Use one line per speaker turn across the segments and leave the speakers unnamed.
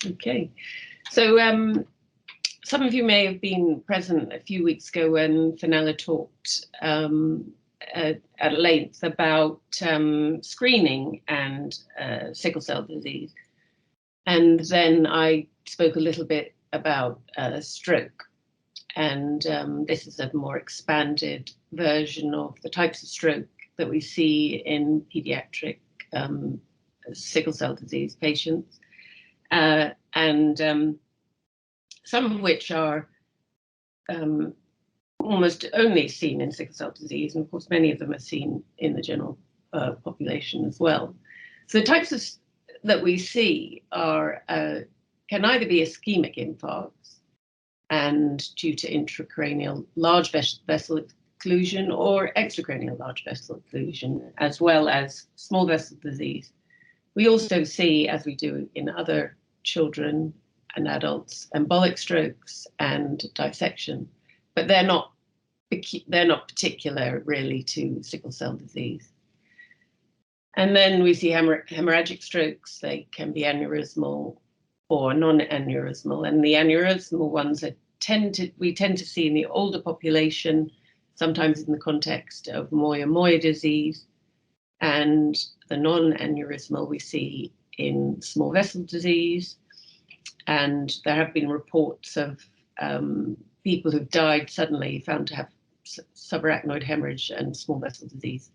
Okay, so some of you may have been present a few weeks ago when Fenella talked at length about screening and sickle cell disease. And then I spoke a little bit about stroke. And this is a more expanded version of the types of stroke that we see in pediatric sickle cell disease patients. And some of which are almost only seen in sickle cell disease, and of course many of them are seen in the general population as well. So the types of that we see are can either be ischemic infarcts and due to intracranial large vessel occlusion or extracranial large vessel occlusion, as well as small vessel disease. We also see, as we do in other children and adults, embolic strokes and dissection, but they're not particular really to sickle cell disease. And then we see hemorrhagic strokes. They can be aneurysmal or non-aneurysmal, and the aneurysmal ones we tend to see in the older population, sometimes in the context of Moya disease, and the non-aneurysmal we see in small vessel disease. And there have been reports of people who've died suddenly found to have subarachnoid hemorrhage and small vessel disease.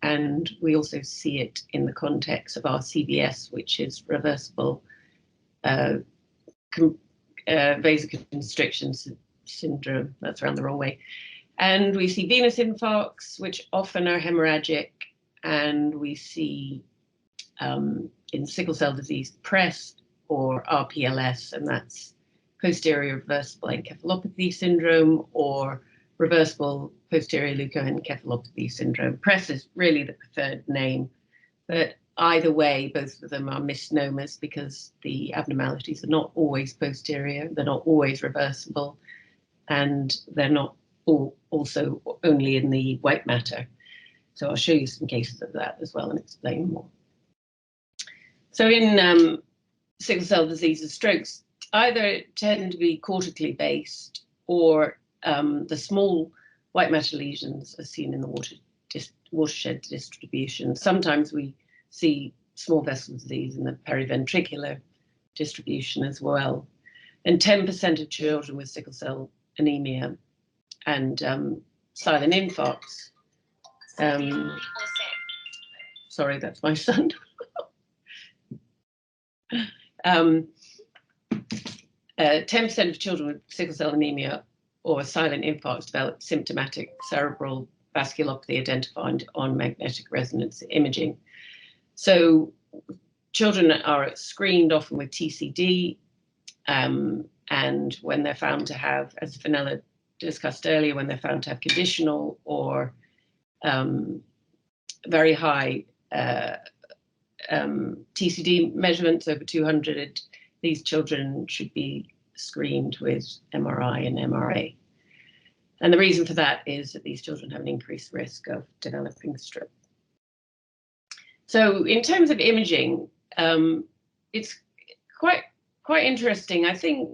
And we also see it in the context of RCVS, which is reversible vasoconstriction syndrome. That's around the wrong way. And we see venous infarcts, which often are hemorrhagic. And we see in sickle cell disease PRES or RPLS, and that's posterior reversible encephalopathy syndrome or reversible posterior leukoencephalopathy syndrome. PRES is really the preferred name, but either way, both of them are misnomers because the abnormalities are not always posterior, they're not always reversible, and they're not also only in the white matter. So I'll show you some cases of that as well and explain more. So in sickle cell diseases, strokes either tend to be cortically based or the small white matter lesions are seen in the watershed distribution. Sometimes we see small vessel disease in the periventricular distribution as well. And 10% of children with sickle cell anemia and silent infarcts. Sorry, that's my son. 10% of children with sickle cell anemia or silent infarcts develop symptomatic cerebral vasculopathy identified on magnetic resonance imaging. So children are screened often with TCD, and when they're found to have, as Fenella discussed earlier, when they're found to have conditional or very high TCD measurements over 200, these children should be screened with MRI and MRA. And the reason for that is that these children have an increased risk of developing stroke. So in terms of imaging, it's quite interesting. I think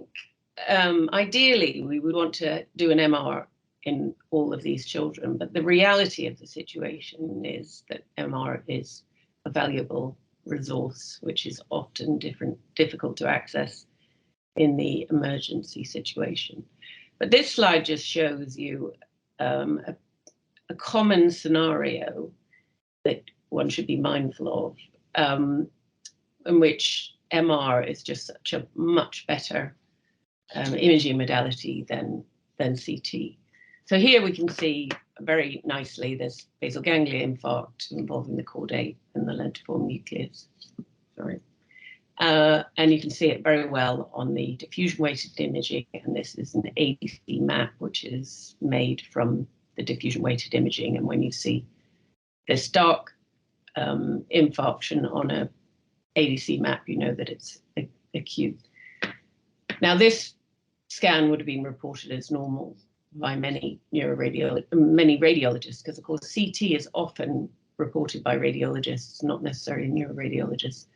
ideally we would want to do an MR in all of these children, but the reality of the situation is that MR is a valuable resource, which is often difficult to access in the emergency situation. But this slide just shows you a common scenario that one should be mindful of, in which MR is just such a much better imaging modality than CT. So here we can see very nicely this basal ganglia infarct involving the caudate and the lentiform nucleus. Sorry. And you can see it very well on the diffusion-weighted imaging, and this is an ADC map, which is made from the diffusion-weighted imaging. And when you see this dark infarction on a ADC map, you know that it's acute. Now, this scan would have been reported as normal by many radiologists, because of course CT is often reported by radiologists, not necessarily neuroradiologists.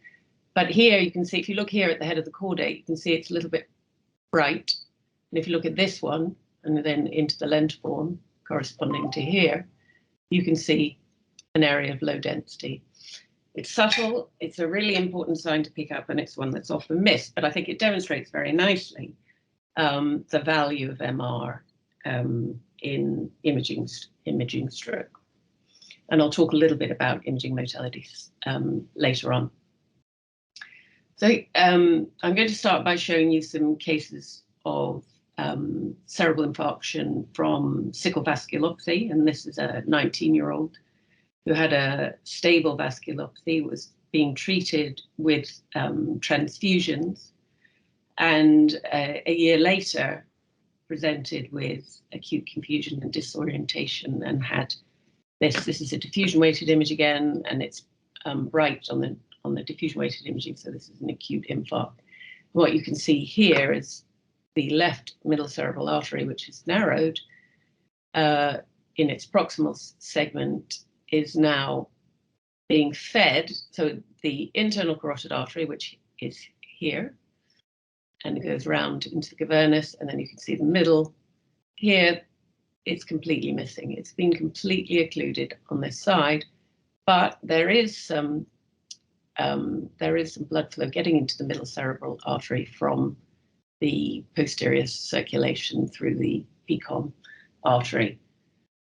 But here you can see, if you look here at the head of the caudate, you can see it's a little bit bright. And if you look at this one, and then into the lentiform corresponding to here, you can see an area of low density. It's subtle, it's a really important sign to pick up, and it's one that's often missed, but I think it demonstrates very nicely the value of MR in imaging stroke. And I'll talk a little bit about imaging modalities later on. So I'm going to start by showing you some cases of cerebral infarction from sickle vasculopathy, and this is a 19-year-old who had a stable vasculopathy, was being treated with transfusions, and a year later presented with acute confusion and disorientation and had this. This is a diffusion-weighted image again, and it's bright on the diffusion-weighted imaging, so this is an acute infarct. What you can see here is the left middle cerebral artery, which is narrowed in its proximal segment, is now being fed. So the internal carotid artery, which is here, and it goes round into the cavernous, and then you can see the middle. Here, it's completely missing. It's been completely occluded on this side, but there is some blood flow getting into the middle cerebral artery from the posterior circulation through the PCOM artery,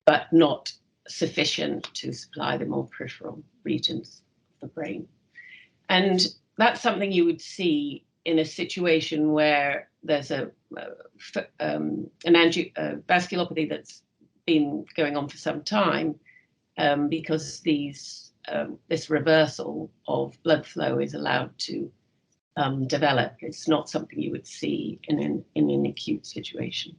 but not sufficient to supply the more peripheral regions of the brain. And that's something you would see in a situation where there's an vasculopathy that's been going on for some time, because this reversal of blood flow is allowed to develop. It's not something you would see in an acute situation.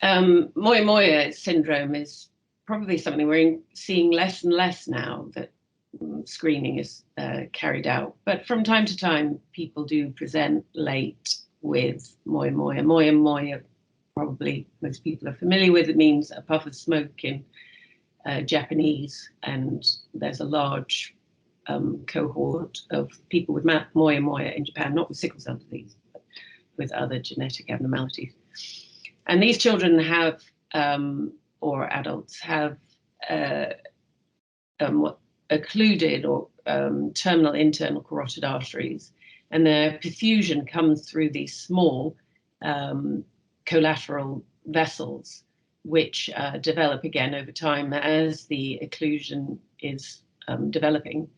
Moya-Moya syndrome is probably something we're seeing less and less now that screening is carried out. But from time to time, people do present late with Moya-Moya. Moya-Moya, probably most people are familiar with. It means a puff of smoke in Japanese, and there's a large cohort of people with Moya-Moya in Japan, not with sickle cell disease, but with other genetic abnormalities. And these children have, or adults have, what occluded or terminal internal carotid arteries, and their perfusion comes through these small collateral vessels, which develop again over time as the occlusion is developing,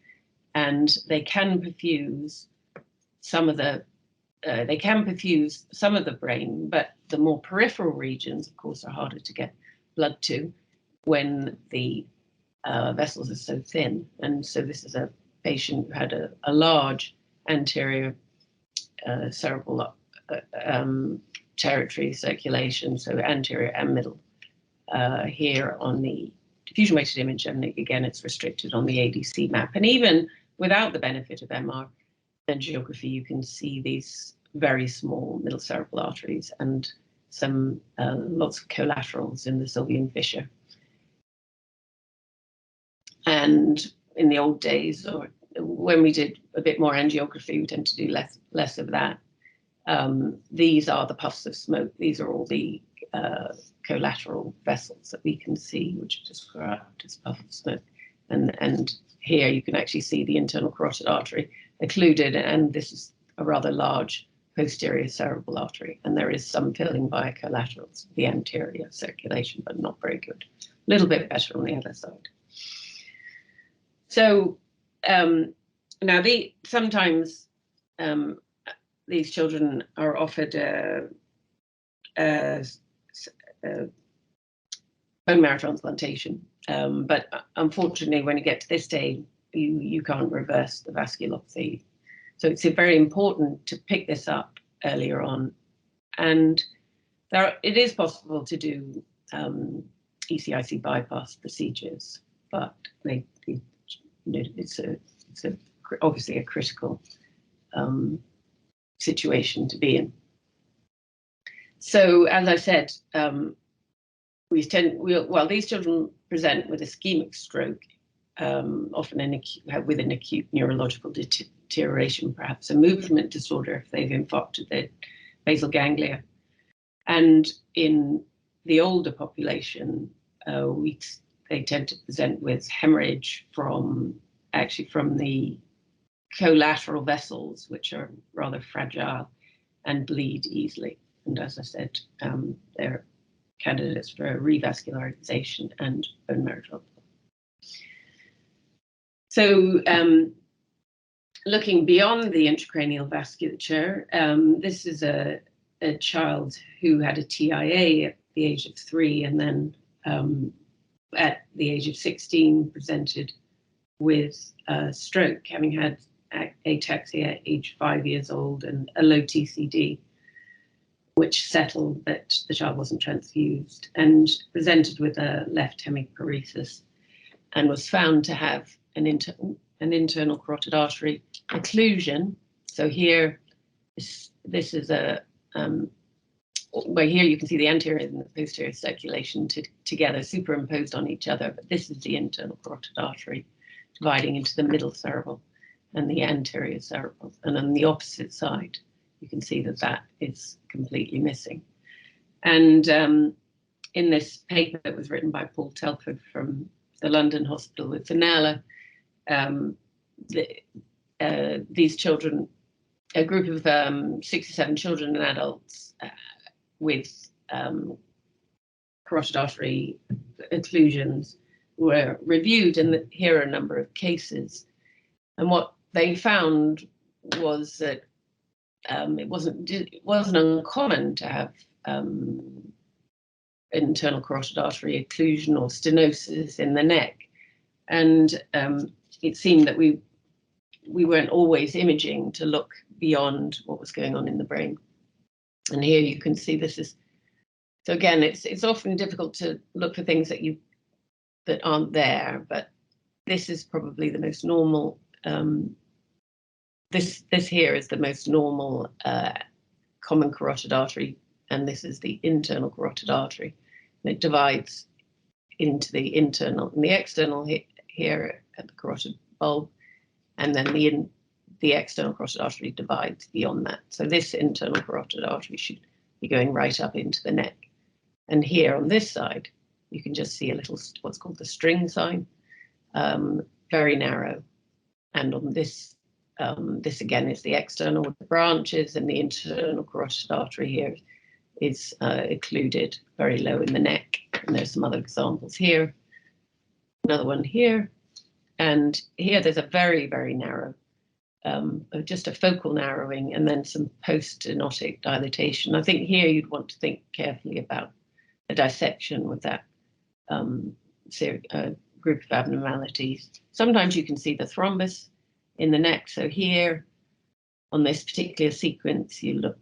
and they can perfuse some of the brain, but the more peripheral regions, of course, are harder to get blood to when the vessels are so thin. And so this is a patient who had a large anterior cerebral territory circulation, so anterior and middle here on the diffusion-weighted image, and again, it's restricted on the ADC map. And even without the benefit of MR angiography, you can see these very small middle cerebral arteries and some lots of collaterals in the sylvian fissure. And in the old days, or when we did a bit more angiography, we tend to do less of that. These are the puffs of smoke. These are all the collateral vessels that we can see, which are described as puff of smoke. And here you can actually see the internal carotid artery occluded, and this is a rather large posterior cerebral artery, and there is some filling by collaterals, the anterior circulation, but not very good. A little bit better on the other side. So now sometimes these children are offered bone marrow transplantation, but unfortunately, when you get to this stage, you can't reverse the vasculopathy. So it's very important to pick this up earlier on, and it is possible to do ECIC bypass procedures, but it's obviously a critical situation to be in. So as I said, these children present with ischemic stroke often with an acute neurological deterioration, perhaps a movement disorder if they've infarcted their basal ganglia. And in the older population, they tend to present with hemorrhage from the collateral vessels, which are rather fragile and bleed easily. And as I said, they're candidates for revascularization and bone marrow transplant. So looking beyond the intracranial vasculature, this is a child who had a TIA at the age of 3, and then at the age of 16 presented with a stroke, having had ataxia at age 5 years old and a low TCD, which settled that the child wasn't transfused, and presented with a left hemiparesis, and was found to have an internal carotid artery occlusion. So here, this is a where here you can see the anterior and the posterior circulation together, superimposed on each other, but this is the internal carotid artery dividing into the middle cerebral and the anterior cerebral. And on the opposite side, you can see that that is completely missing. And in this paper that was written by Paul Telford from the London Hospital with Fenella, these children, a group of 67 children and adults with carotid artery occlusions were reviewed, and here are a number of cases. And what they found was that it wasn't uncommon to have internal carotid artery occlusion or stenosis in the neck, and it seemed that we weren't always imaging to look beyond what was going on in the brain. And here you can see this is, so again, it's often difficult to look for things that aren't there, but this is probably the most normal. This here is the most normal common carotid artery, and this is the internal carotid artery. And it divides into the internal and the external here at the carotid bulb, and then the external carotid artery divides beyond that. So this internal carotid artery should be going right up into the neck. And here on this side, you can just see a little, what's called the string sign, very narrow. And on this, this again is the external with the branches, and the internal carotid artery here is occluded very low in the neck. And there's some other examples here, another one here. And here there's a very, very narrow, just a focal narrowing, and then some post-stenotic dilatation. I think here you'd want to think carefully about a dissection with that group of abnormalities. Sometimes you can see the thrombus in the neck. So here on this particular sequence, you look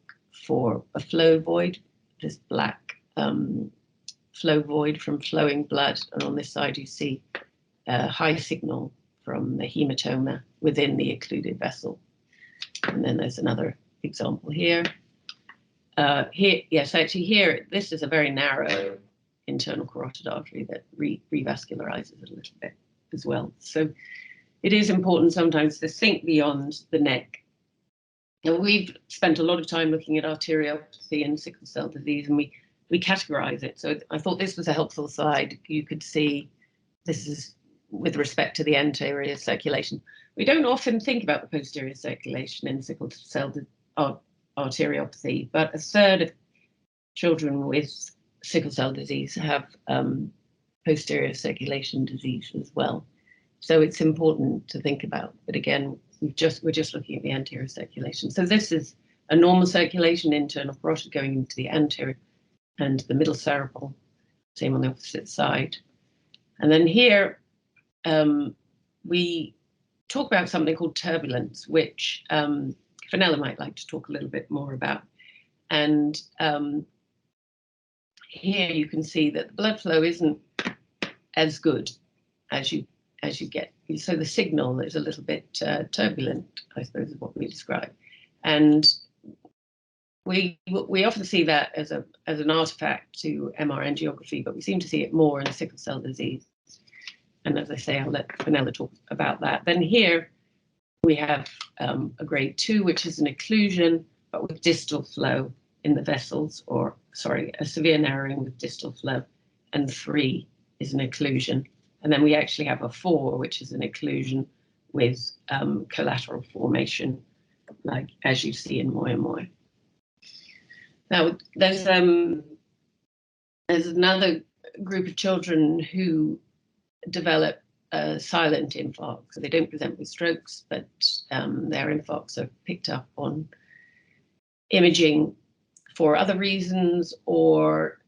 for a flow void, this black flow void from flowing blood. And on this side, you see a high signal from the hematoma within the occluded vessel. And then there's another example here. Here, yes, actually here, this is a very narrow internal carotid artery that revascularizes a little bit as well. So it is important sometimes to think beyond the neck. And we've spent a lot of time looking at arteriopathy and sickle cell disease, and we categorize it. So I thought this was a helpful slide. You could see this is with respect to the anterior circulation. We don't often think about the posterior circulation in sickle cell arteriopathy, but a third of children with sickle cell disease have posterior circulation disease as well. So it's important to think about. But again, we're just looking at the anterior circulation. So this is a normal circulation, internal carotid going into the anterior and the middle cerebral, same on the opposite side. And then here we talk about something called turbulence, which Fenella might like to talk a little bit more about. And here you can see that the blood flow isn't as good as you get. So the signal is a little bit turbulent, I suppose, is what we describe. And we often see that as an artifact to MR angiography, but we seem to see it more in sickle cell disease. And as I say, I'll let Fenella talk about that. Then here we have a grade 2, which is an occlusion, but with distal flow in the vessels, or sorry, a severe narrowing with distal flow, and 3 is an occlusion. And then we actually have a 4, which is an occlusion with collateral formation, like as you see in Moya Moya. Now, there's another group of children who develop silent infarcts. So they don't present with strokes, but their infarcts are picked up on imaging for other reasons, or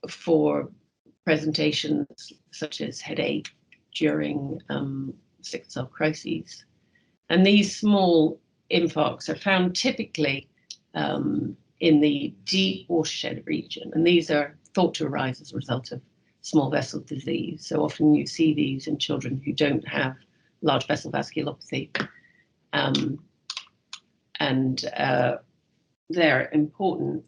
for presentations such as headache during sickle cell crises. And these small infarcts are found typically in the deep watershed region, and these are thought to arise as a result of small vessel disease. So often you see these in children who don't have large vessel vasculopathy, and they're important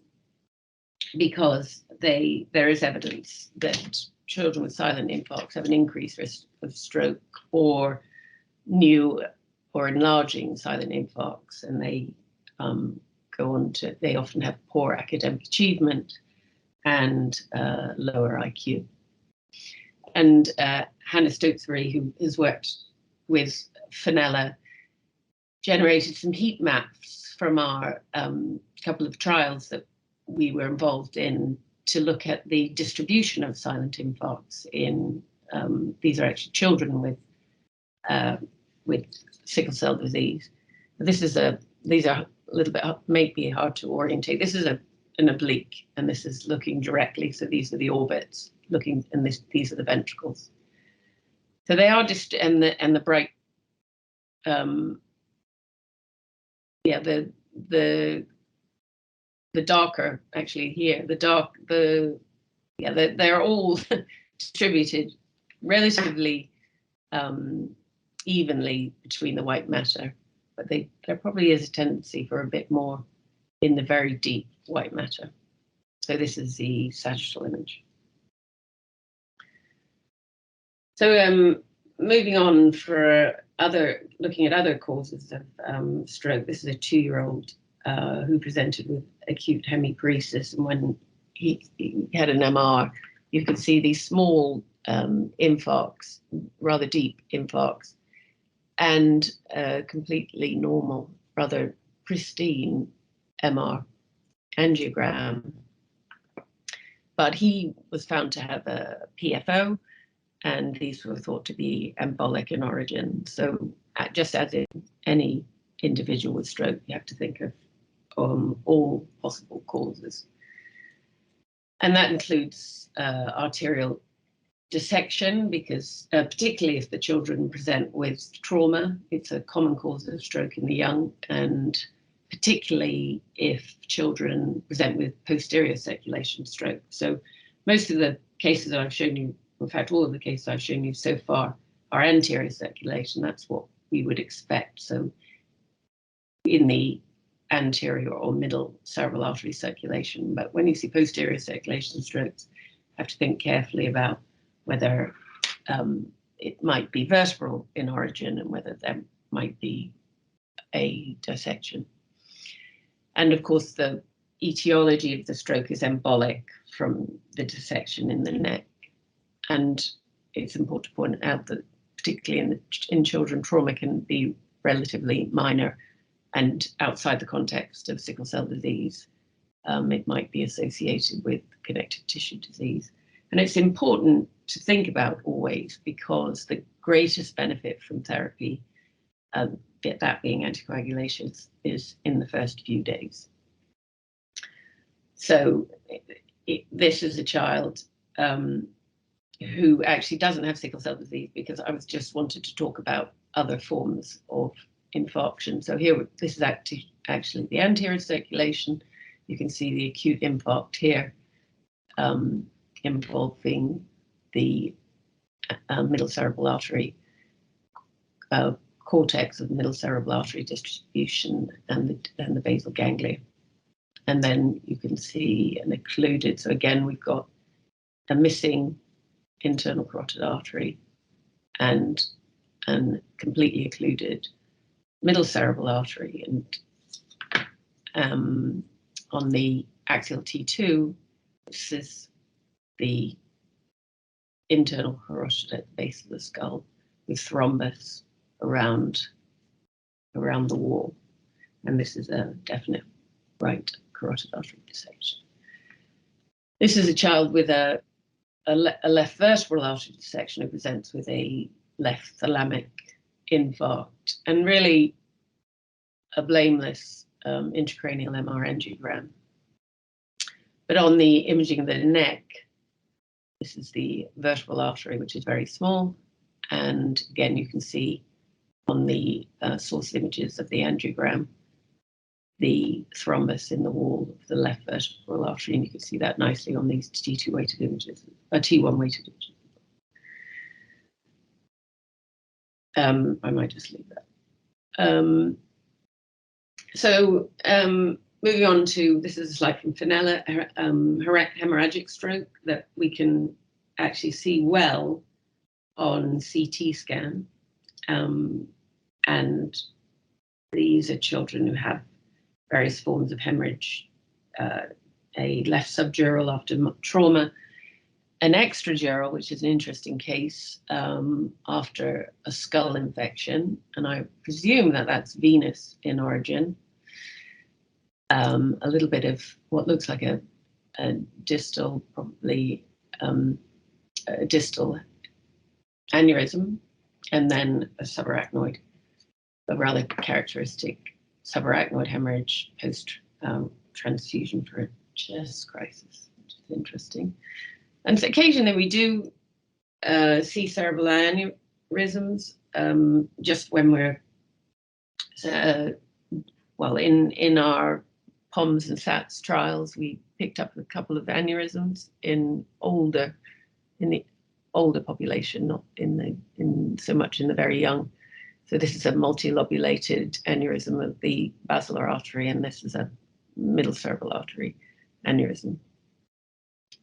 because there is evidence that children with silent infarcts have an increased risk of stroke or new or enlarging silent infarcts, and they they often have poor academic achievement and lower IQ. And Hannah Stokesbury, who has worked with Fenella, generated some heat maps from our couple of trials that we were involved in to look at the distribution of silent infarcts in, these are actually children with sickle cell disease. These are a little bit, maybe hard to orientate. This is an oblique, and this is looking directly. So these are the orbits looking, and these are the ventricles. So they are just, and the bright, the darker actually here, they're all distributed relatively evenly between the white matter, but there probably is a tendency for a bit more in the very deep white matter. So this is the sagittal image. So moving on for looking at other causes of stroke. This is a 2-year-old who presented with acute hemiparesis, and when he had an MR, you could see these small infarcts, rather deep infarcts, and completely normal, rather pristine MR angiogram. But he was found to have a PFO, and these were thought to be embolic in origin. So just as in any individual with stroke, you have to think of all possible causes. And that includes arterial dissection, because particularly if the children present with trauma, it's a common cause of stroke in the young, and particularly if children present with posterior circulation stroke. So most of the cases that I've shown you, in fact, all of the cases I've shown you so far are anterior circulation. That's what we would expect. So in the anterior or middle cerebral artery circulation. But when you see posterior circulation strokes, you have to think carefully about whether it might be vertebral in origin and whether there might be a dissection. And of course, the etiology of the stroke is embolic from the dissection in the neck. And it's important to point out that particularly in children, trauma can be relatively minor, and outside the context of sickle cell disease, it might be associated with connective tissue disease. And it's important to think about always, because the greatest benefit from therapy, that being anticoagulation, is in the first few days. So this is a child who actually doesn't have sickle cell disease, because I just wanted to talk about other forms of infarction. So here, this is actually the anterior circulation. You can see the acute infarct here, involving the middle cerebral artery, cortex of the middle cerebral artery distribution, and the basal ganglia. And then you can see an occluded. So again, we've got a missing internal carotid artery and completely occluded middle cerebral artery. And on the axial T2, this is the internal carotid at the base of the skull with thrombus around the wall. And this is a definite right carotid artery dissection. This is a child with a left vertebral artery dissection who presents with a left thalamic infarct, and really a blameless intracranial MR angiogram. But on the imaging of the neck, this is the vertebral artery, which is very small. And again, you can see on the source images of the angiogram, the thrombus in the wall of the left vertebral artery, and you can see that nicely on these T2 weighted images, T1 weighted images. I might just leave that. Moving on to, this is a slide from Fenella, hemorrhagic stroke that we can actually see well on CT scan. And these are children who have various forms of hemorrhage, a left subdural after trauma, an extradural, which is an interesting case, after a skull infection, and I presume that that's venous in origin. A little bit of what looks like a distal, probably a distal aneurysm, and then a subarachnoid, a rather characteristic subarachnoid hemorrhage post transfusion for a chest crisis, which is interesting. And so occasionally we do see cerebral aneurysms just when we're, in our POMS and SATS trials, we picked up a couple of aneurysms in the older population, not in so much in the very young. So this is a multilobulated aneurysm of the basilar artery, and this is a middle cerebral artery aneurysm.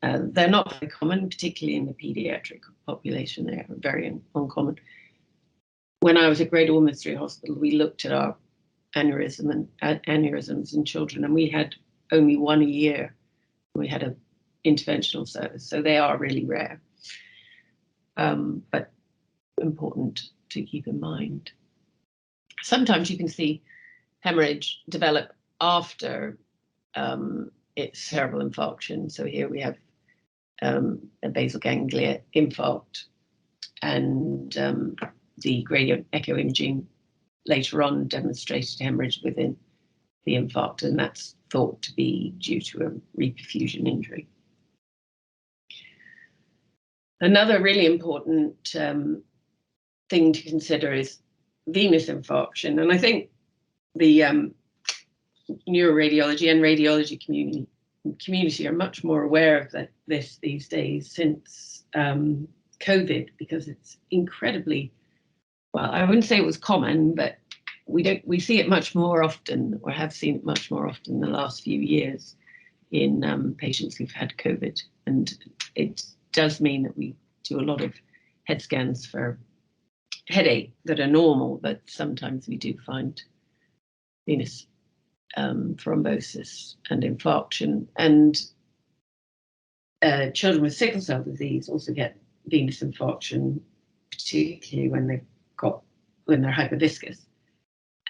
They're not very common, particularly in the pediatric population. They are very uncommon. When I was at Great Ormond Street Hospital, we looked at our aneurysms in children, and we had only one a year. We had an interventional service, so they are really rare, but important to keep in mind. Sometimes you can see hemorrhage develop after its cerebral infarction. So here we have a basal ganglia infarct, and the gradient echo imaging later on demonstrated hemorrhage within the infarct, and that's thought to be due to a reperfusion injury. Another really important thing to consider is venous infarction, and I think the neuroradiology and radiology community are much more aware of this these days since COVID, because it's incredibly, well, I wouldn't say it was common, but we see it much more often, or have seen it much more often in the last few years in patients who've had COVID. And it does mean that we do a lot of head scans for headache that are normal, but sometimes we do find venous thrombosis and infarction. And children with sickle cell disease also get venous infarction, particularly when they're hyperviscous.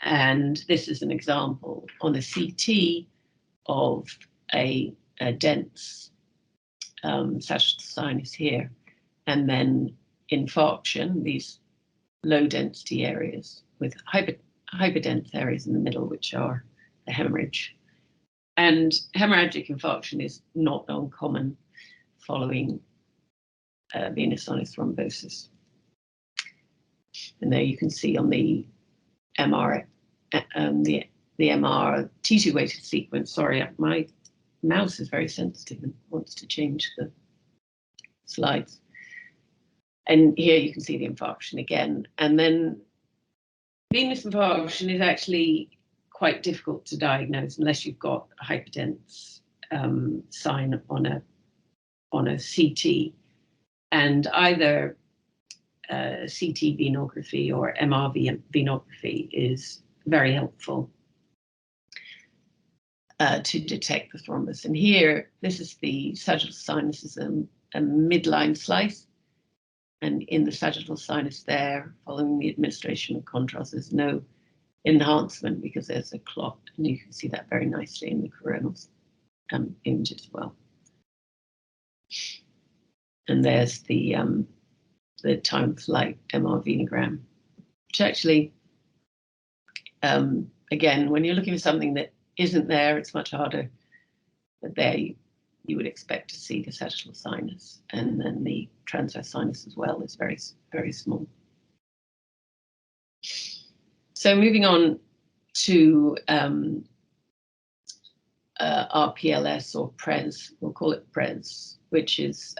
And this is an example on a CT of a dense sagittal sinus here, and then infarction, these low density areas with hyperdense areas in the middle, which are the hemorrhage. And hemorrhagic infarction is not uncommon following venous sinus thrombosis. And there you can see on the MR, the MR T2 weighted sequence. Sorry, my mouse is very sensitive and wants to change the slides. And here you can see the infarction again. And then venous infarction is actually quite difficult to diagnose unless you've got a hyperdense sign on a CT. And either CT venography or MR venography is very helpful to detect the thrombus. And here, this is the sagittal sinus is a midline slice. And in the sagittal sinus there, following the administration of contrast, there's no enhancement because there's a clot. And you can see that very nicely in the coronal image as well. And there's the time of flight MR venogram, which actually, again, when you're looking for something that isn't there, it's much harder. But there you would expect to see the sagittal sinus, and then the transverse sinus as well is very, very small. So moving on to RPLS or PRES, we'll call it PRES, which is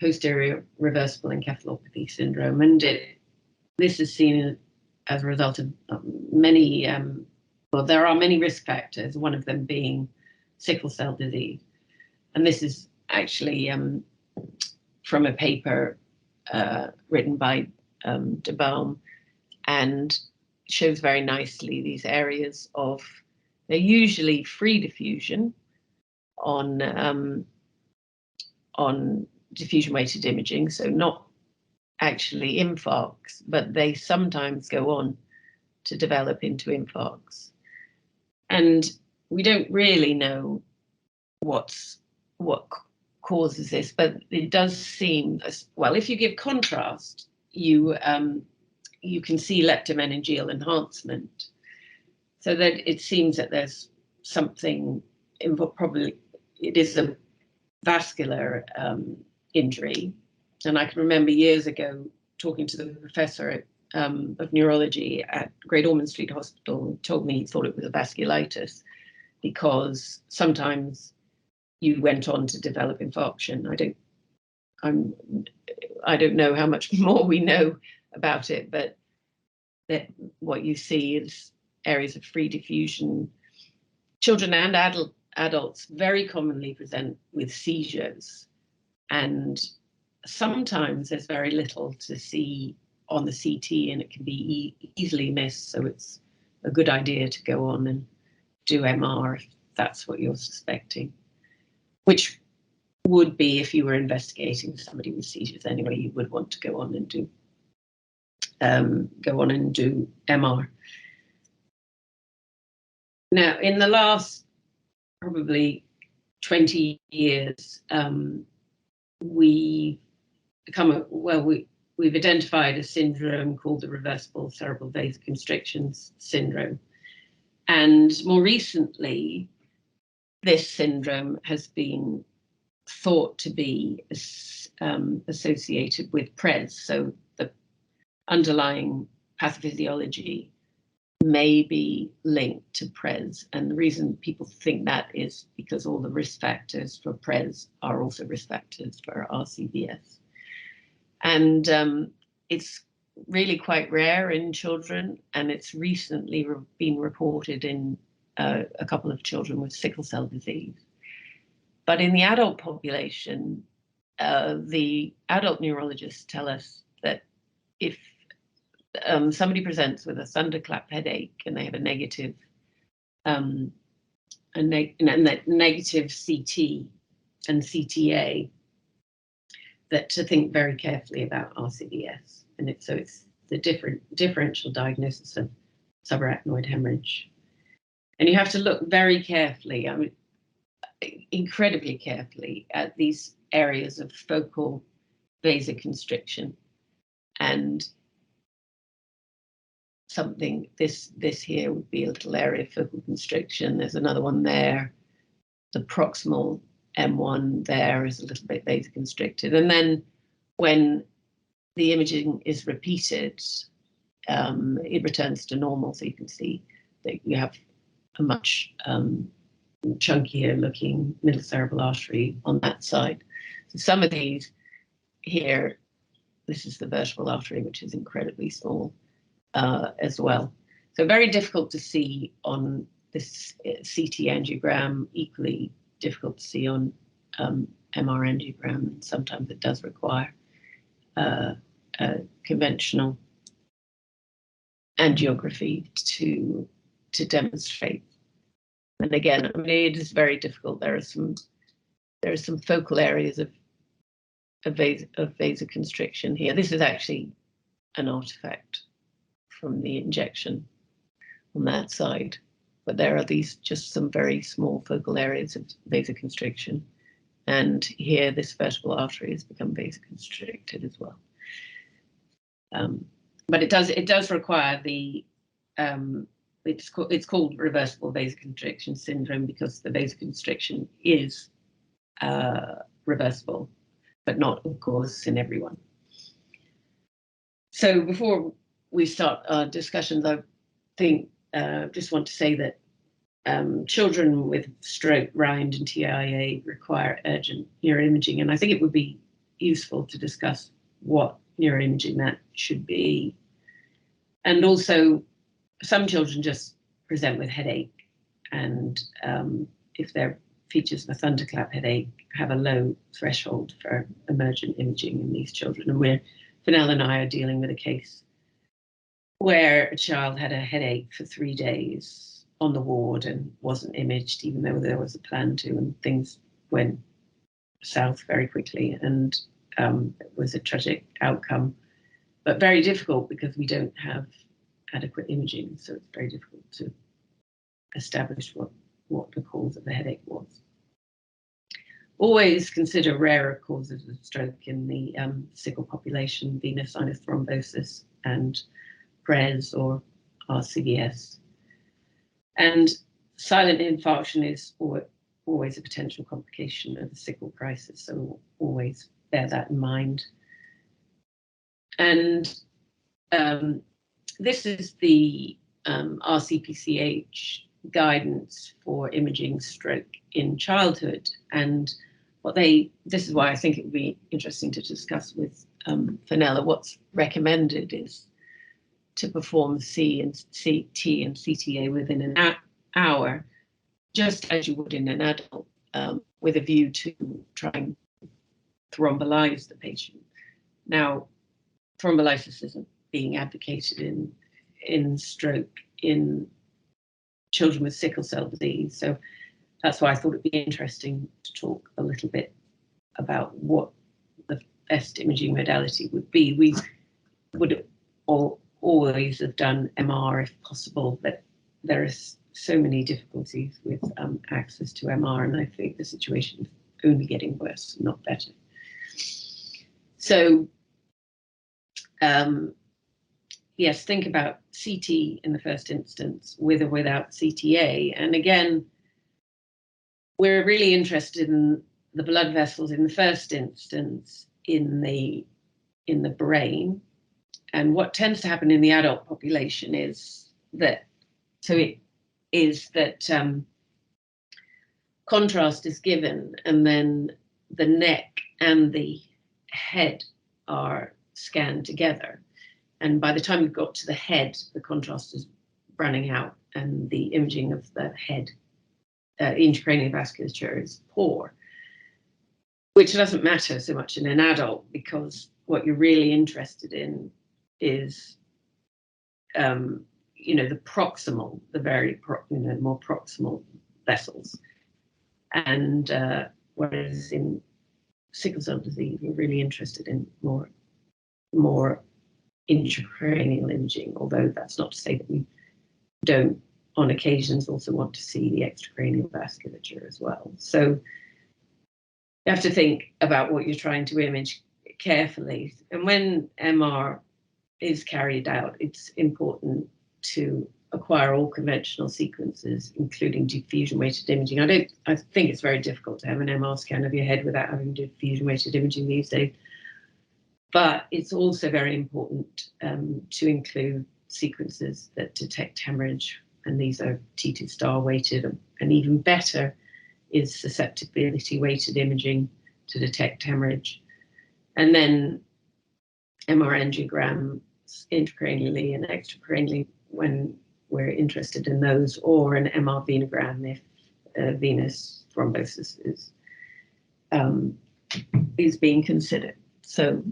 posterior reversible encephalopathy syndrome, and this is seen as a result of many. Well, there are many risk factors. One of them being sickle cell disease, and this is actually from a paper written by Debt, and shows very nicely these areas of. They're usually free diffusion on diffusion-weighted imaging, so not actually infarcts, but they sometimes go on to develop into infarcts. And we don't really know what causes this, but it does seem, well, if you give contrast, you can see leptomeningeal enhancement. So that it seems that there's something, probably it is a vascular injury. And I can remember years ago talking to the professor of neurology at Great Ormond Street Hospital, who told me he thought it was a vasculitis because sometimes you went on to develop infarction. I don't know how much more we know about it, but that what you see is areas of free diffusion. Children and adults very commonly present with seizures, and sometimes there's very little to see on the CT, and it can be easily missed. So it's a good idea to go on and do MR if that's what you're suspecting, which would be if you were investigating somebody with seizures anyway. You would want to go on and do MR. Now, in the last probably 20 years, we've identified a syndrome called the reversible cerebral vasoconstriction syndrome. And more recently, this syndrome has been thought to be associated with PRES. So the underlying pathophysiology may be linked to PRES. And the reason people think that is because all the risk factors for PRES are also risk factors for RCVS. And it's really quite rare in children, and it's recently been reported in a couple of children with sickle cell disease. But in the adult population, the adult neurologists tell us that if somebody presents with a thunderclap headache and they have a negative negative CT and CTA, that to think very carefully about RCVS. And it's the differential diagnosis of subarachnoid hemorrhage. And you have to look very carefully, I mean, incredibly carefully, at these areas of focal vasoconstriction. And something, this here would be a little area of focal constriction. There's another one there. The proximal M1 there is a little bit vasoconstricted. And then when the imaging is repeated, it returns to normal. So you can see that you have a much chunkier looking middle cerebral artery on that side. So some of these here, this is the vertebral artery, which is incredibly small as well. So very difficult to see on this CT angiogram, equally difficult to see on MR angiogram, and sometimes it does require conventional angiography to demonstrate. And again, I mean, it is very difficult. There are some focal areas of vasoconstriction here. This is actually an artifact from the injection on that side, but there are these just some very small focal areas of vasoconstriction, and here this vertebral artery has become vasoconstricted as well. But it does require the it's called reversible vasoconstriction syndrome because the vasoconstriction is reversible, but not, of course, in everyone. So before we start our discussions, I think just want to say that children with stroke, RIND, and TIA require urgent neuroimaging, and I think it would be useful to discuss what neuroimaging that should be. And also, some children just present with headache, and if their features of a thunderclap headache, have a low threshold for emergent imaging in these children. And Fenella and I are dealing with a case where a child had a headache for 3 days on the ward and wasn't imaged, even though there was a plan to, and things went south very quickly, and it was a tragic outcome, but very difficult because we don't have adequate imaging, so it's very difficult to establish what the cause of the headache was. Always consider rarer causes of stroke in the sickle population, venous sinus thrombosis and PRES or RCVS. And silent infarction is always a potential complication of the sickle crisis, so always bear that in mind. And this is the RCPCH guidance for imaging stroke in childhood, and this is why I think it would be interesting to discuss with Fenella. What's recommended is to perform CT and CTA within an hour, just as you would in an adult, with a view to trying to thrombolyze the patient. Now, thrombolysis isn't being advocated in stroke in children with sickle cell disease, so that's why I thought it'd be interesting to talk a little bit about what the best imaging modality would be. We would always have done MR if possible, but there are so many difficulties with access to MR, and I think the situation is only getting worse, not better. So, yes, think about CT in the first instance, with or without CTA. And again, we're really interested in the blood vessels in the first instance in the brain. And what tends to happen in the adult population is that, contrast is given, and then the neck and the head are scanned together. And by the time we've got to the head, the contrast is running out, and the imaging of the head, intracranial vasculature, is poor, which doesn't matter so much in an adult, because what you're really interested in is, the proximal, more proximal vessels. And whereas in sickle cell disease, we're really interested in more intracranial imaging, although that's not to say that we don't on occasions also want to see the extracranial vasculature as well. So you have to think about what you're trying to image carefully. And when MR is carried out, it's important to acquire all conventional sequences, including diffusion-weighted imaging. I think it's very difficult to have an MR scan of your head without having diffusion-weighted imaging these days. But it's also very important to include sequences that detect hemorrhage, and these are T2 star weighted, and even better is susceptibility weighted imaging to detect hemorrhage. And then MR angiograms intracranially and extracranially when we're interested in those, or an MR venogram if venous thrombosis is being considered. So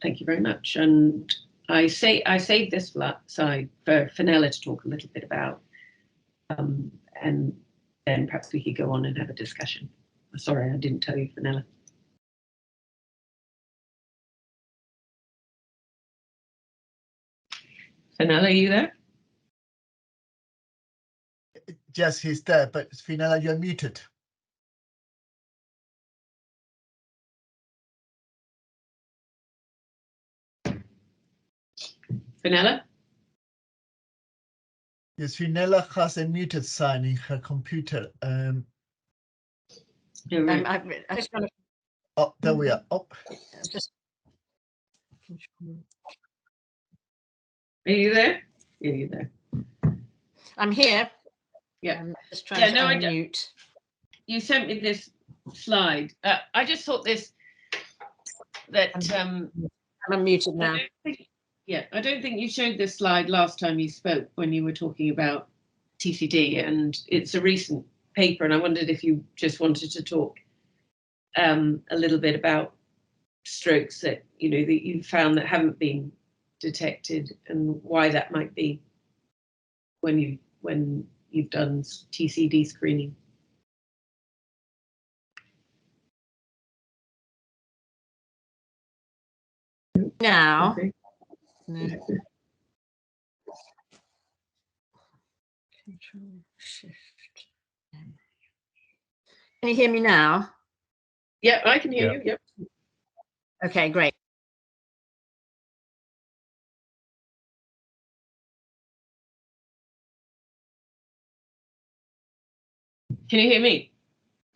Thank you very much. And I saved this slide for Fenella to talk a little bit about, and then perhaps we could go on and have a discussion. Sorry, I didn't tell you, Fenella. Fenella, are you there?
Yes, he's there, but Fenella, you're muted.
Fenella?
Yes, Fenella has a muted sign in her computer.
Oh, right.
I just want to.
Oh, there we are. Oh,
Just.
Are you there? Yeah, you're there.
I'm here.
Yeah.
I'm just trying to
I
unmute.
You sent me this slide. I just thought that
I'm unmuted now.
I don't think you showed this slide last time you spoke when you were talking about TCD, and it's a recent paper, and I wondered if you just wanted to talk a little bit about strokes that that you found that haven't been detected, and why that might be when you've done TCD screening.
Now.
Okay.
No. Control Shift. Can you hear me now?
Yeah, I can hear you. Yep.
Okay, great.
Can you hear me?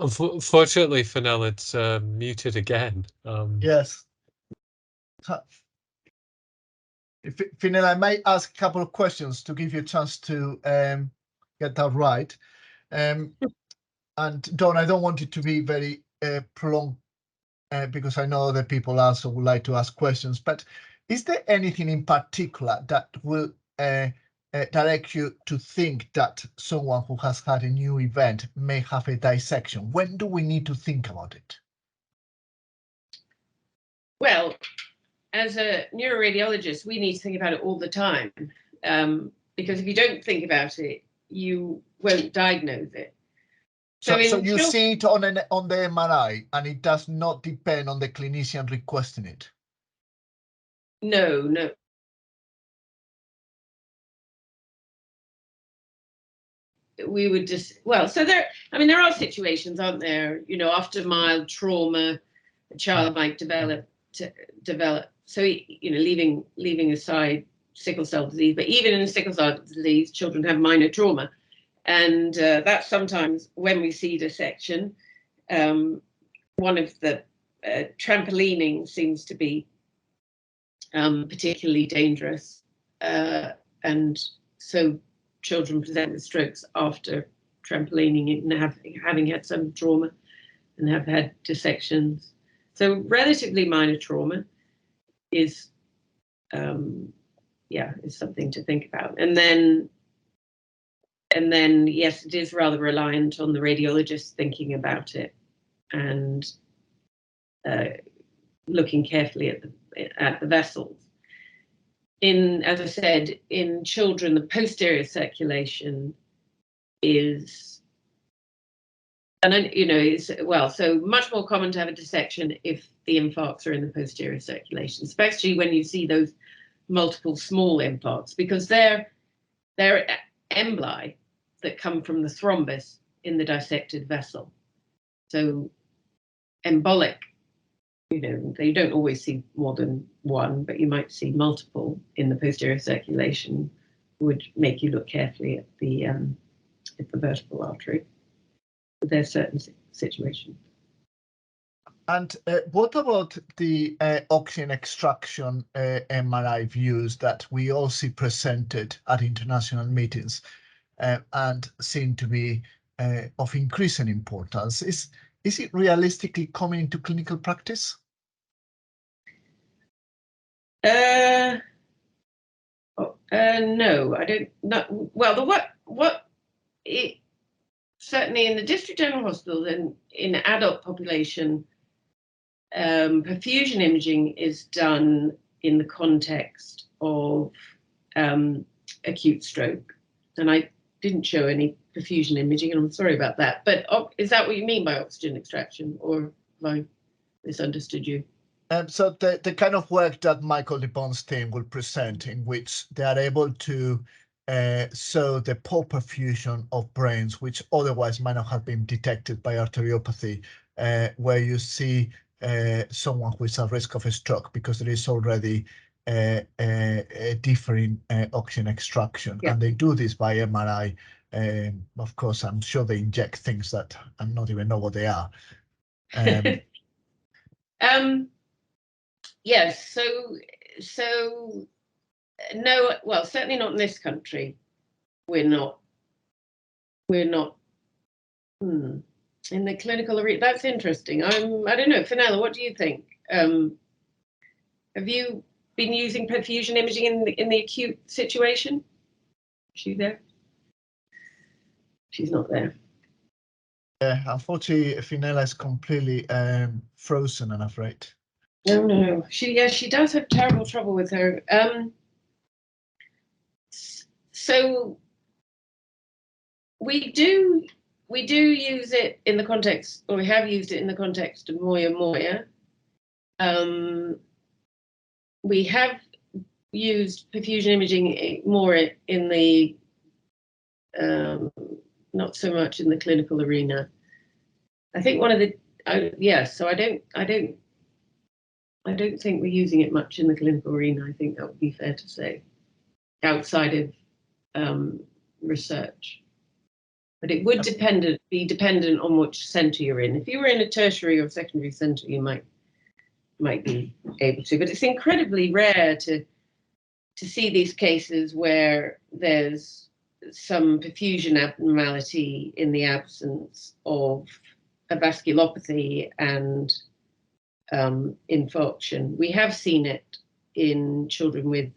Unfortunately, Fenella, it's muted again.
yes. Fenella, I might ask a couple of questions to give you a chance to get that right. And Dawn, I don't want it to be very prolonged because I know that people also would like to ask questions, but is there anything in particular that will direct you to think that someone who has had a new event may have a dissection? When do we need to think about it?
Well, as a neuroradiologist, we need to think about it all the time, because if you don't think about it, you won't diagnose it.
So you see it on the MRI, and it does not depend on the clinician requesting it?
No. We would just, so there are situations, aren't there? After mild trauma, a child might develop. So, leaving aside sickle cell disease, but even in sickle cell disease, children have minor trauma. And that's sometimes when we see dissection. One of the trampolining seems to be particularly dangerous. And so children present with strokes after trampolining and having had some trauma and have had dissections. So relatively minor trauma is something to think about. And then yes, it is rather reliant on the radiologist thinking about it and looking carefully at the vessels. As I said, in children, the posterior circulation is, so much more common to have a dissection if the infarcts are in the posterior circulation, especially when you see those multiple small infarcts, because they're emboli that come from the thrombus in the dissected vessel. So embolic, they don't always see more than one, but you might see multiple in the posterior circulation, would make you look carefully at the vertebral artery. There's certain situations.
And what about the oxygen extraction MRI views that we all see presented at international meetings and seem to be of increasing importance? Is it realistically coming into clinical practice?
No, I don't. Certainly in the district general hospital and in adult population, perfusion imaging is done in the context of acute stroke, and I didn't show any perfusion imaging, and I'm sorry about that. But is that what you mean by oxygen extraction, or have I misunderstood you?
So the kind of work that Michael Dupond's team will present, in which they are able to show the poor perfusion of brains, which otherwise might not have been detected by arteriopathy, where you see someone who is at risk of a stroke because there is already a differing oxygen extraction.
Yeah.
And they do this by MRI. Of course, I'm sure they inject things that I don't even know what they are.
Yes, so no, well, certainly not in this country. We're not in the clinical arena. That's interesting. I don't know, Fenella, what do you think? Have you been using perfusion imaging in the acute situation? Is she there? She's not there.
Unfortunately, Fenella is completely frozen, I'm afraid.
No. She does have terrible trouble with her. So we do use it in the context, or we have used it in the context of Moya. We have used perfusion imaging more in the not so much in the clinical arena. I think one of the so I don't think we're using it much in the clinical arena. I think that would be fair to say, outside of research. But it would be dependent on which centre you're in. If you were in a tertiary or secondary centre, you might be able to. But it's incredibly rare to see these cases where there's some perfusion abnormality in the absence of a vasculopathy and infarction. We have seen it in children with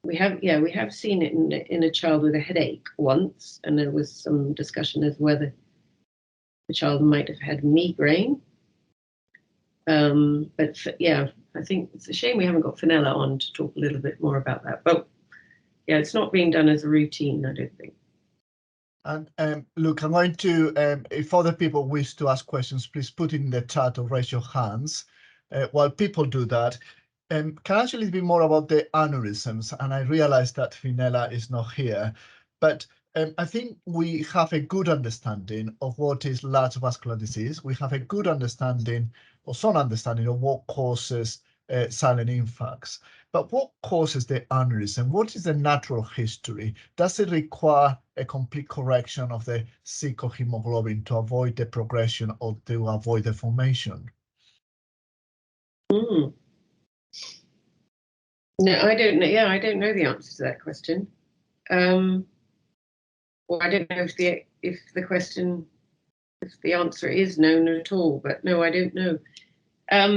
we have seen it in a child with a headache once, and there was some discussion as to whether the child might have had migraine. But I think it's a shame we haven't got Fenella on to talk a little bit more about that. But yeah, it's not being done as a routine, I don't think.
And look, I'm going to, if other people wish to ask questions, please put it in the chat or raise your hands. While people do that, can actually be more about the aneurysms. And I realize that Fenella is not here, but I think we have a good understanding of what is large vascular disease. We have a good understanding, or some understanding, of what causes silent infarcts. But what causes the aneurysm? What is the natural history? Does it require a complete correction of the sickle hemoglobin to avoid the progression or to avoid the formation?
No, I don't know. Yeah, I don't know the answer to that question. Or I don't know if the answer is known at all. But no, I don't know. I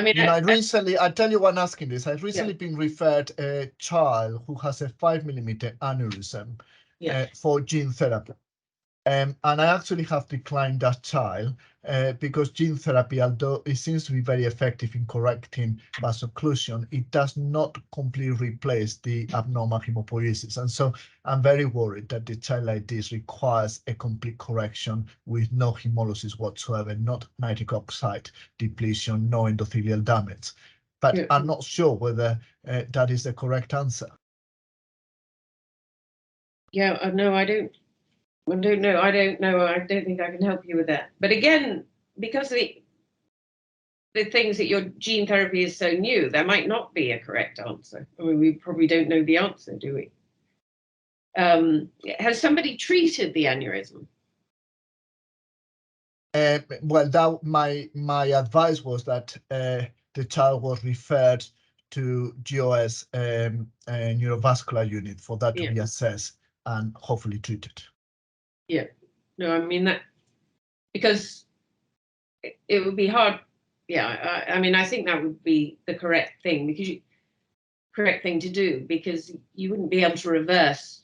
mean,
I tell you why I'm asking this. I've recently been referred a child who has a 5mm aneurysm for gene therapy. And I actually have declined that child because gene therapy, although it seems to be very effective in correcting vasocclusion, it does not completely replace the abnormal hemopoiesis. And so I'm very worried that the child like this requires a complete correction with no hemolysis whatsoever, not nitric oxide depletion, no endothelial damage. But I'm not sure whether that is the correct answer.
Yeah, no, I don't know. I don't think I can help you with that. But again, because the things that your gene therapy is so new, there might not be a correct answer. I mean, we probably don't know the answer, do we? Has somebody treated the aneurysm?
Well, my advice was that the child was referred to GOS neurovascular unit for that to be assessed and hopefully treated.
Yeah, no, I mean that because it would be hard. Yeah, I mean, I think that would be the correct thing to do, because you wouldn't be able to reverse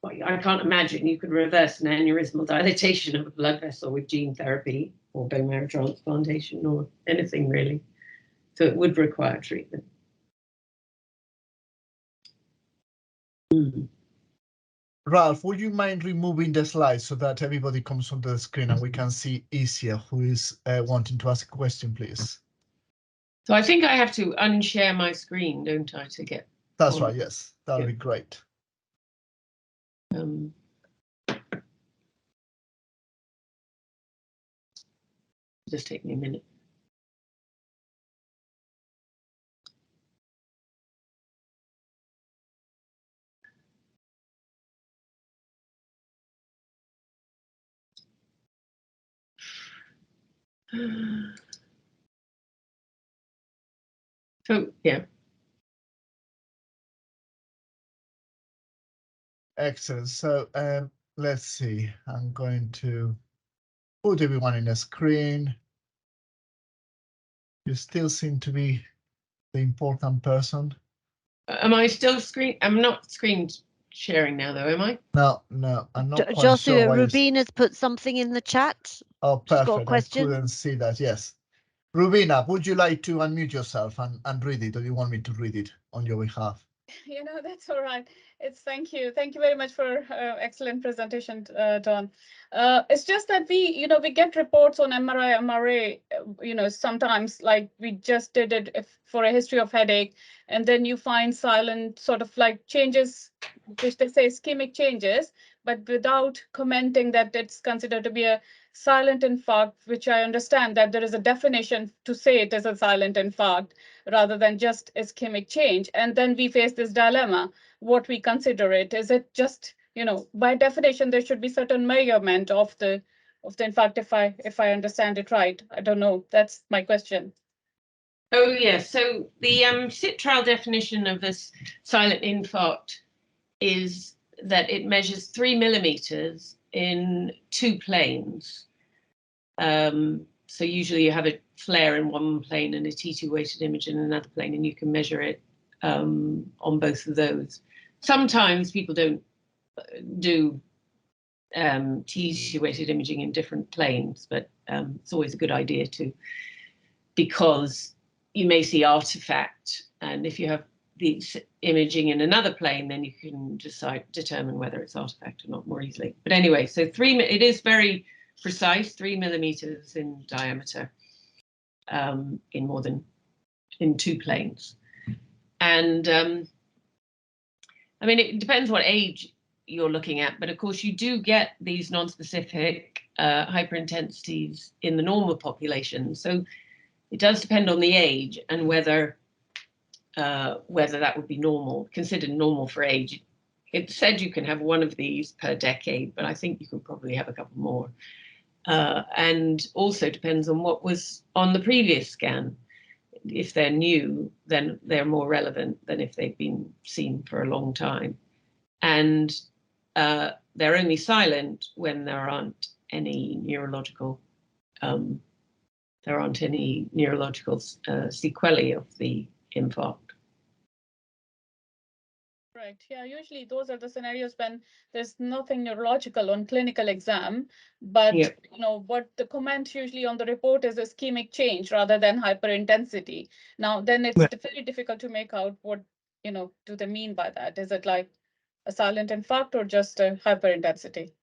Well, I can't imagine you could reverse an aneurysmal dilatation of a blood vessel with gene therapy or bone marrow transplantation or anything really. So it would require treatment.
Ralph, would you mind removing the slide so that everybody comes onto the screen and we can see easier who is wanting to ask a question, please?
So I think I have to unshare my screen, don't I, to get.
That's right, yes. That'll
Yeah.
be great.
Just take me a minute. So, yeah.
Excellent. So let's see. I'm going to put everyone in the screen. You still seem to be the important person.
Am I still I'm not screen sharing now, though, am I?
No, I'm not quite
Joshua,
sure why
Rubina's put something in the chat.
Oh,
She's got a
perfect. I
question.
couldn't see that. Yes. Rubina, would you like to unmute yourself and read it, or do you want me to read it on your behalf?
That's all right. Thank you very much for excellent presentation, Don. It's just that we get reports on MRI, MRA, sometimes like we just did it for a history of headache, and then you find silent sort of like changes, which they say ischemic changes, but without commenting that it's considered to be a silent infarct, which I understand that there is a definition to say it is a silent infarct rather than just ischemic change. And then we face this dilemma, what we consider it. Is it just, by definition, there should be certain measurement of the infarct, if I understand it right. I don't know. That's my question.
Oh, yes. So the SIT trial definition of this silent infarct is that it measures 3 millimeters in 2 planes. So usually you have a flare in one plane and a T2 weighted image in another plane, and you can measure it on both of those. Sometimes people don't do T2 weighted imaging in different planes, but it's always a good idea to, because you may see artifact, and if you have the imaging in another plane, then you can determine whether it's artifact or not more easily. But anyway, so it is very precise, 3 millimeters in diameter, in 2 planes. And I mean, it depends what age you're looking at, but of course you do get these non-specific hyperintensities in the normal population. So it does depend on the age and whether that would be normal, considered normal for age. It said you can have one of these per decade, but I think you can probably have a couple more. And also depends on what was on the previous scan. If they're new, then they're more relevant than if they've been seen for a long time. And they're only silent when there aren't any neurological sequelae of the infarct.
Right. Yeah, usually those are the scenarios when there's nothing neurological on clinical exam, but
Yeah.
what the comment usually on the report is ischemic change rather than hyperintensity. Now, then it's very difficult to make out what, do they mean by that? Is it like a silent infarct or just a hyperintensity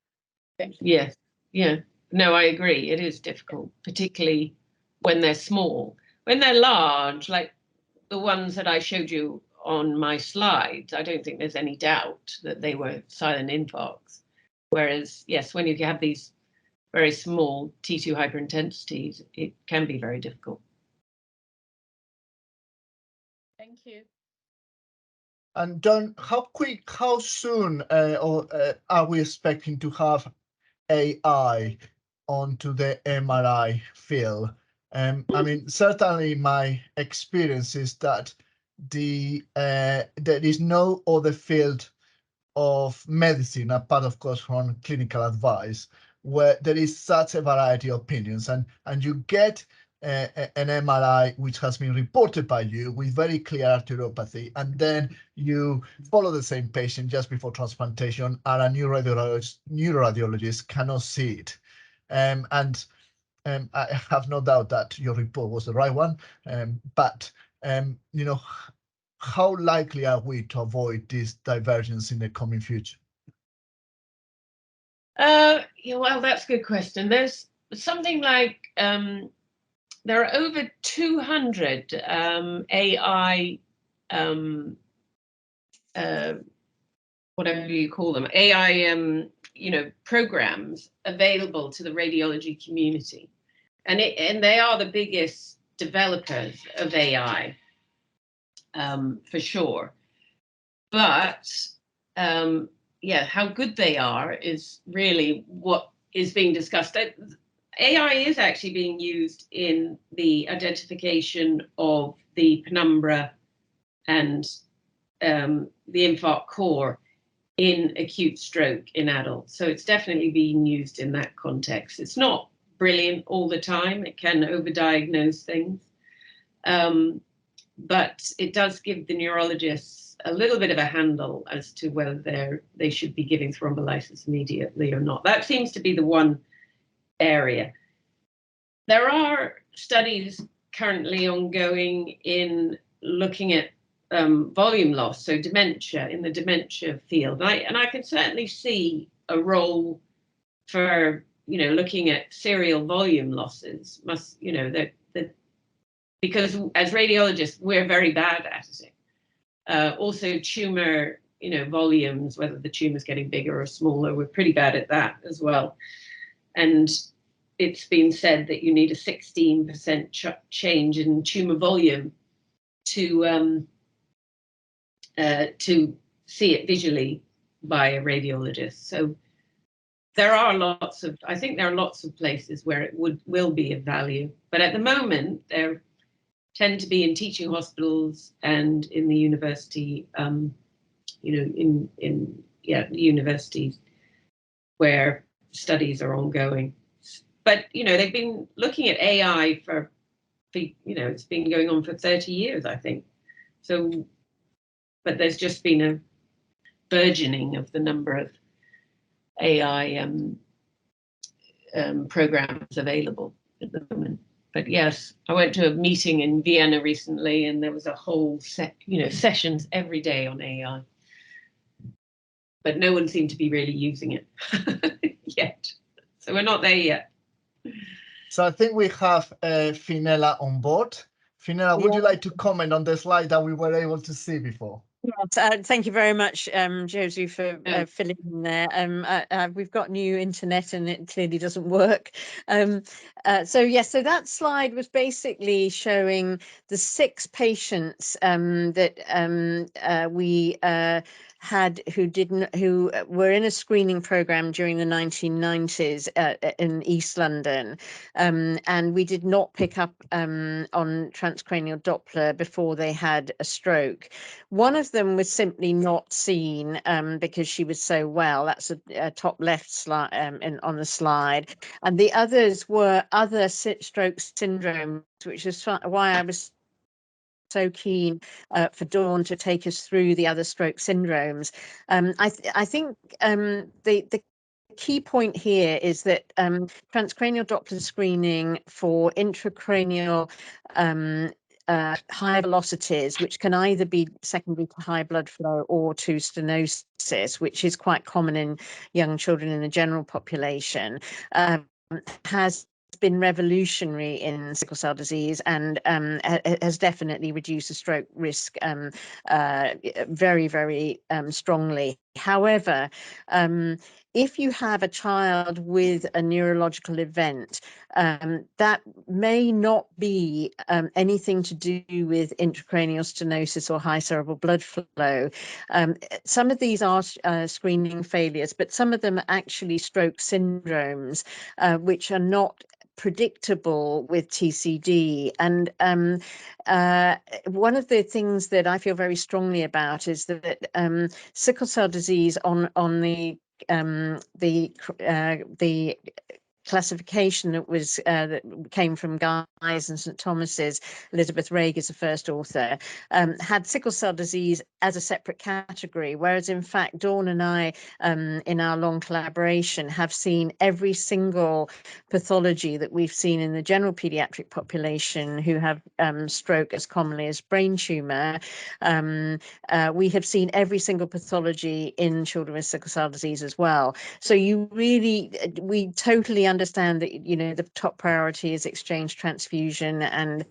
thing?
Yes. Yeah. No, I agree. It is difficult, particularly when they're small. When they're large, like the ones that I showed you on my slides, I don't think there's any doubt that they were silent infarcts. Whereas, yes, when you have these very small T2 hyperintensities, it can be very difficult.
Thank you.
And Don, how soon are we expecting to have AI onto the MRI field? I mean, certainly my experience is that there is no other field of medicine, apart of course from clinical advice, where there is such a variety of opinions, and you get an MRI which has been reported by you with very clear arteriopathy, and then you follow the same patient just before transplantation, and a neuroradiologist cannot see it. I have no doubt that your report was the right one, but you know, how likely are we to avoid this divergence in the coming future?
Yeah, well, that's a good question. There's something like there are over 200 AI, whatever you call them, AI, programs available to the radiology community, and they are the biggest developers of AI, for sure. But yeah, how good they are is really what is being discussed. AI is actually being used in the identification of the penumbra and the infarct core in acute stroke in adults. So it's definitely being used in that context. It's not brilliant all the time. It can overdiagnose things. But it does give the neurologists a little bit of a handle as to whether they should be giving thrombolysis immediately or not. That seems to be the one area. There are studies currently ongoing in looking at volume loss, so dementia, in the dementia field. And I can certainly see a role for, looking at serial volume losses. Because as radiologists, we're very bad at it. Also tumor, volumes, whether the tumor's getting bigger or smaller, we're pretty bad at that as well. And it's been said that you need a 16% change in tumor volume to see it visually by a radiologist. So there are lots of places where it will be of value. But at the moment, there tend to be in teaching hospitals and in the university, universities where studies are ongoing. But, they've been looking at AI for it's been going on for 30 years, I think. So, but there's just been a burgeoning of the number of AI programs available at the moment. But yes, I went to a meeting in Vienna recently, and there was a whole sessions every day on AI. But no one seemed to be really using it yet. So we're not there yet.
So I think we have Fenella on board. Fenella, would you like to comment on the slide that we were able to see before?
Yes, thank you very much, Josie, for filling in there. We've got new internet and it clearly doesn't work. So that slide was basically showing the 6 patients that we had who were in a screening program during the 1990s in East London, and we did not pick up on transcranial Doppler before they had a stroke. One of them was simply not seen because she was so well. That's a top left slide on the slide, and the others were other stroke syndromes, which is why I was so keen for Dawn to take us through the other stroke syndromes. I think the key point here is that transcranial Doppler screening for intracranial high velocities, which can either be secondary to high blood flow or to stenosis, which is quite common in young children in the general population, has been revolutionary in sickle cell disease and has definitely reduced the stroke risk very, very strongly. However, if you have a child with a neurological event, that may not be anything to do with intracranial stenosis or high cerebral blood flow. Some of these are screening failures, but some of them are actually stroke syndromes, which are not predictable with TCD. And one of the things that I feel very strongly about is that sickle cell disease on the classification that was that came from Guy's and St Thomas's, Elizabeth Raig is the first author, had sickle cell disease as a separate category, whereas in fact Dawn and I, in our long collaboration, have seen every single pathology that we've seen in the general paediatric population who have stroke as commonly as brain tumour. We have seen every single pathology in children with sickle cell disease as well. So we totally understand that, you know, the top priority is exchange transfusion and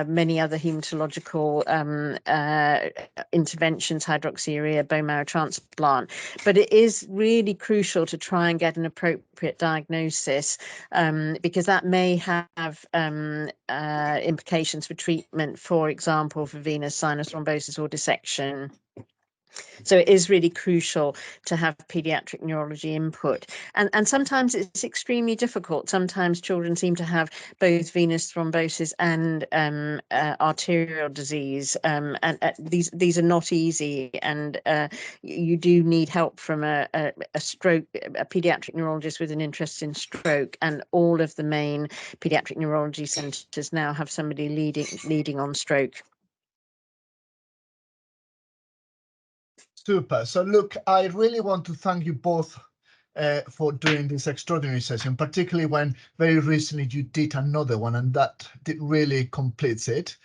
many other hematological interventions, hydroxyurea, bone marrow transplant. But it is really crucial to try and get an appropriate diagnosis, because that may have implications for treatment, for example, for venous sinus thrombosis or dissection. So it is really crucial to have paediatric neurology input. And sometimes it's extremely difficult. Sometimes children seem to have both venous thrombosis and arterial disease. And these are not easy. And you do need help from a paediatric neurologist with an interest in stroke. And all of the main paediatric neurology centres now have somebody leading on stroke.
Super. So look, I really want to thank you both for doing this extraordinary session, particularly when very recently you did another one, and that really completes it.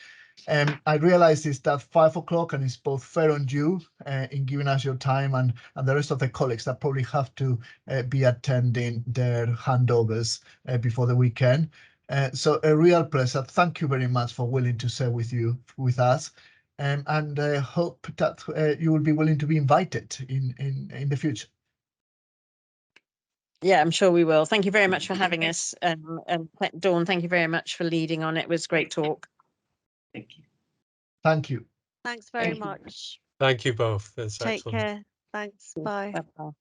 I realize it's that 5 o'clock, and it's both fair on you in giving us your time and the rest of the colleagues that probably have to be attending their handovers before the weekend. So a real pleasure. Thank you very much for willing to share with us. And hope that you will be willing to be invited in the future.
Yeah, I'm sure we will. Thank you very much for having us. And Dawn, thank you very much for leading on. It was great talk.
Thank you.
Thank you.
Thanks very much.
Thank you both. That's
Take
excellent.
care. Thanks. Bye.
Bye-bye.